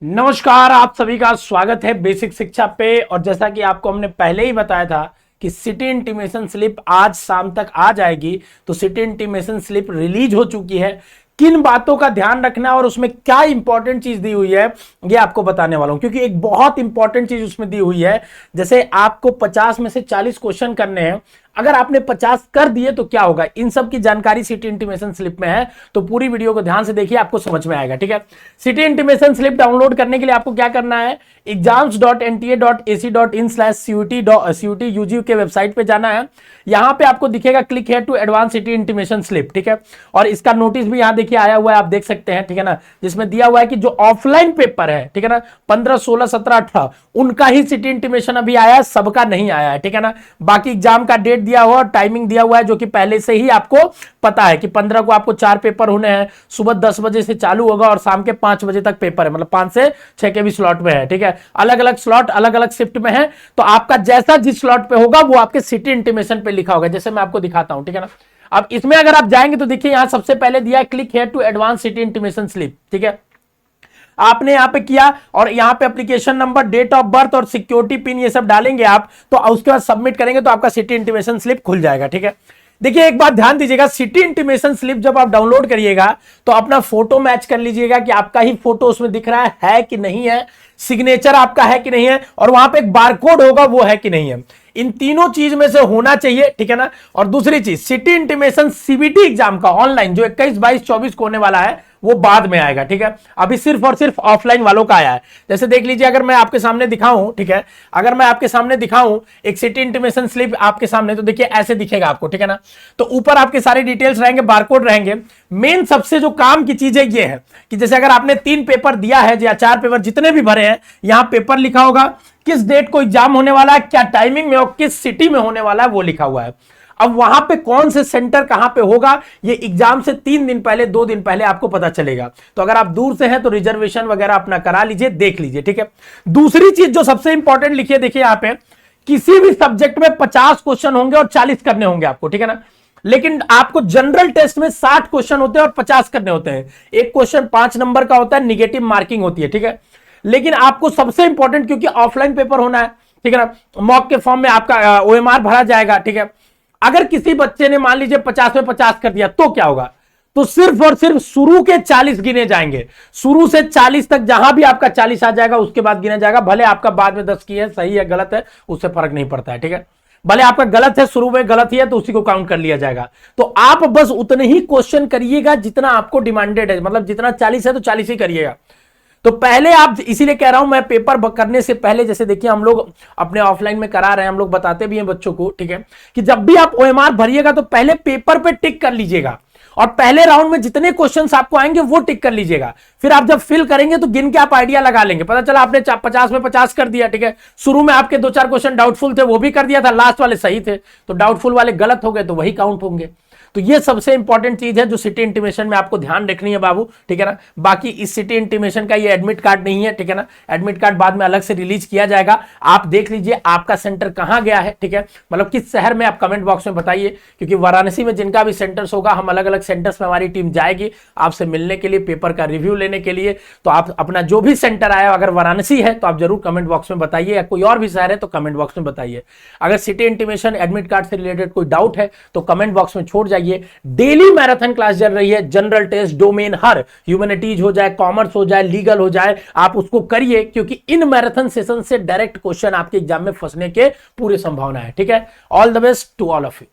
नमस्कार, आप सभी का स्वागत है बेसिक शिक्षा पे। और जैसा कि आपको हमने पहले ही बताया था कि सिटी इंटीमेशन स्लिप आज शाम तक आ जाएगी, तो सिटी इंटीमेशन स्लिप रिलीज हो चुकी है। किन बातों का ध्यान रखना और उसमें क्या इंपॉर्टेंट चीज दी हुई है ये आपको बताने वाला हूं, क्योंकि एक बहुत इंपॉर्टेंट चीज उसमें दी हुई है। जैसे आपको 50 में से 40 क्वेश्चन करने हैं, अगर आपने 50 कर दिए तो क्या होगा, इन सब की जानकारी सिटी इंटीमेशन स्लिप में है। तो पूरी वीडियो को ध्यान से देखिए, आपको समझ में आएगा। ठीक है, सिटी इंटीमेशन स्लिप डाउनलोड करने के लिए आपको क्या करना है, exams.nta.ac.in/CUT के वेबसाइट पे जाना है। यहां पे आपको दिखेगा click here to advance city intimation slip. ठीक है, और इसका नोटिस भी यहां देखिए आया हुआ है, आप देख सकते हैं। ठीक है ना, जिसमें दिया हुआ है कि जो ऑफलाइन पेपर है, ठीक है ना, 15, 16, 17, 18 उनका ही सिटी इंटीमेशन अभी आया है, सबका नहीं आया है। ठीक है ना, बाकी एग्जाम का डेट दिया हुआ और टाइमिंग दिया हुआ है, जो कि पहले से ही आपको पता है कि 15 को आपको 4 पेपर होने हैं। सुबह 10 बजे से चालू होगा और शाम के 5 बजे तक पेपर है, मतलब 5 से 6 के भी स्लॉट में है। ठीक है, अलग अलग स्लॉट अलग अलग शिफ्ट में है, तो आपका जैसा जिस स्लॉट पे होगा वो आपके सिटी इंटीमेशन पे लिखा होगा, जैसे मैं आपको दिखाता हूं। ठीक है ना, अब इसमें अगर आप जाएंगे तो देखिए यहां सबसे पहले दिया है click here to advance city intimation slip. ठीक है, आपने यहां पे किया और यहां पे application number, date of birth और सिक्योरिटी पिन ये सब डालेंगे आप, तो उसके बाद सबमिट करेंगे तो आपका सिटी इंटीमेशन स्लिप खुल जाएगा। ठीक है, देखिए एक बात ध्यान दीजिएगा, सिटी इंटीमेशन स्लिप जब आप डाउनलोड करिएगा तो अपना फोटो मैच कर लीजिएगा कि आपका ही फोटो उसमें दिख रहा है कि नहीं है, सिग्नेचर आपका है कि नहीं है, और वहां पे एक बारकोड होगा वो है कि नहीं है। इन तीनों चीज में से होना चाहिए। ठीक है ना, और दूसरी चीज सिटी इंटीमेशन सीबीटी एग्जाम का ऑनलाइन जो 21, 22, 24 को होने वाला है वो बाद में आएगा। ठीक है, अभी सिर्फ और सिर्फ ऑफलाइन वालों का आया है। जैसे देख लीजिए, अगर मैं आपके सामने दिखाऊं, ठीक है, अगर मैं आपके सामने दिखाऊं एक सिटी इंटीमेशन स्लिप आपके सामने, तो देखिए ऐसे दिखेगा आपको। ठीक है ना, तो ऊपर आपके सारे डिटेल्स रहेंगे, बारकोड रहेंगे। मेन सबसे जो काम की चीज है ये है कि जैसे अगर आपने 3 पेपर दिया है या 4 पेपर जितने भी भरे हैं, यहां पेपर लिखा होगा, किस डेट को एग्जाम होने वाला है, क्या टाइमिंग में और किस सिटी में होने वाला है वो लिखा हुआ है। अब वहां पे कौन से सेंटर कहां पे होगा ये एग्जाम से 3 दिन पहले, 2 दिन पहले आपको पता चलेगा। तो अगर आप दूर से हैं तो रिजर्वेशन वगैरह अपना करा लीजिए, देख लीजिए। ठीक है, दूसरी चीज जो सबसे इंपॉर्टेंट लिखिए, देखिए यहां पे किसी भी सब्जेक्ट में 50 क्वेश्चन होंगे और 40 करने होंगे आपको। ठीक है ना, लेकिन आपको जनरल टेस्ट में 60 क्वेश्चन होते हैं और 50 करने होते हैं। एक क्वेश्चन 5 नंबर का होता है, निगेटिव मार्किंग होती है। ठीक है, लेकिन आपको सबसे इंपॉर्टेंट, क्योंकि ऑफलाइन पेपर होना है, ठीक है ना, मॉक के फॉर्म में आपका ओएमआर भरा जाएगा। ठीक है, अगर किसी बच्चे ने मान लीजिए 50 में 50 कर दिया तो क्या होगा, तो सिर्फ और सिर्फ शुरू के 40 गिने जाएंगे। शुरू से 40 तक जहां भी आपका 40 आ जाएगा उसके बाद गिना जाएगा। भले आपका बाद में 10 की है, सही है गलत है, उससे फर्क नहीं पड़ता है। ठीक है, भले आपका गलत है, शुरू में गलत ही है तो उसी को काउंट कर लिया जाएगा। तो आप बस उतने ही क्वेश्चन करिएगा जितना आपको डिमांडेड है, मतलब जितना 40 है तो 40 ही करिएगा। तो पहले आप, इसीलिए कह रहा हूं मैं, पेपर करने से पहले, जैसे देखिए हम लोग अपने ऑफलाइन में करा रहे हैं, हम लोग बताते भी हैं बच्चों को, ठीक है, कि जब भी आप ओएमआर भरिएगा तो पहले पेपर पे टिक कर लीजिएगा और पहले राउंड में जितने क्वेश्चंस आपको आएंगे वो टिक कर लीजिएगा। फिर आप जब फिल करेंगे तो गिन के आप आइडिया लगा लेंगे, पता चला आपने 50 में 50 कर दिया। ठीक है, शुरू में आपके 2-4 क्वेश्चन डाउटफुल थे वो भी कर दिया था, लास्ट वाले सही थे, तो डाउटफुल वाले गलत हो गए तो वही काउंट होंगे। तो ये सबसे इंपॉर्टेंट चीज है जो सिटी इंटीमेशन में आपको ध्यान रखनी है बाबू। ठीक है ना, बाकी इस सिटी इंटीमेशन का ये एडमिट कार्ड नहीं है। ठीक है ना, एडमिट कार्ड बाद में अलग से रिलीज किया जाएगा। आप देख लीजिए आपका सेंटर कहां गया है। ठीक है, मतलब किस शहर में, आप कमेंट बॉक्स में बताइए, क्योंकि वाराणसी में जिनका भी सेंटर्स होगा, हम अलग अलग सेंटर्स में हमारी टीम जाएगी आपसे मिलने के लिए, पेपर का रिव्यू लेने के लिए। तो आप अपना जो भी सेंटर आया, अगर वाराणसी है तो आप जरूर कमेंट बॉक्स में बताइए, या कोई और भी शहर है तो कमेंट बॉक्स में बताइए। अगर सिटी इंटीमेशन एडमिट कार्ड से रिलेटेड कोई डाउट है तो कमेंट बॉक्स में छोड़ जाइए। डेली मैराथन क्लास चल रही है, जनरल टेस्ट, डोमेन, हर ह्यूमैनिटीज हो जाए, कॉमर्स हो जाए, लीगल हो जाए, आप उसको करिए, क्योंकि इन मैराथन सेशन से डायरेक्ट क्वेश्चन आपके एग्जाम में फंसने के पूरी संभावना है। ठीक है, all the best to all of you.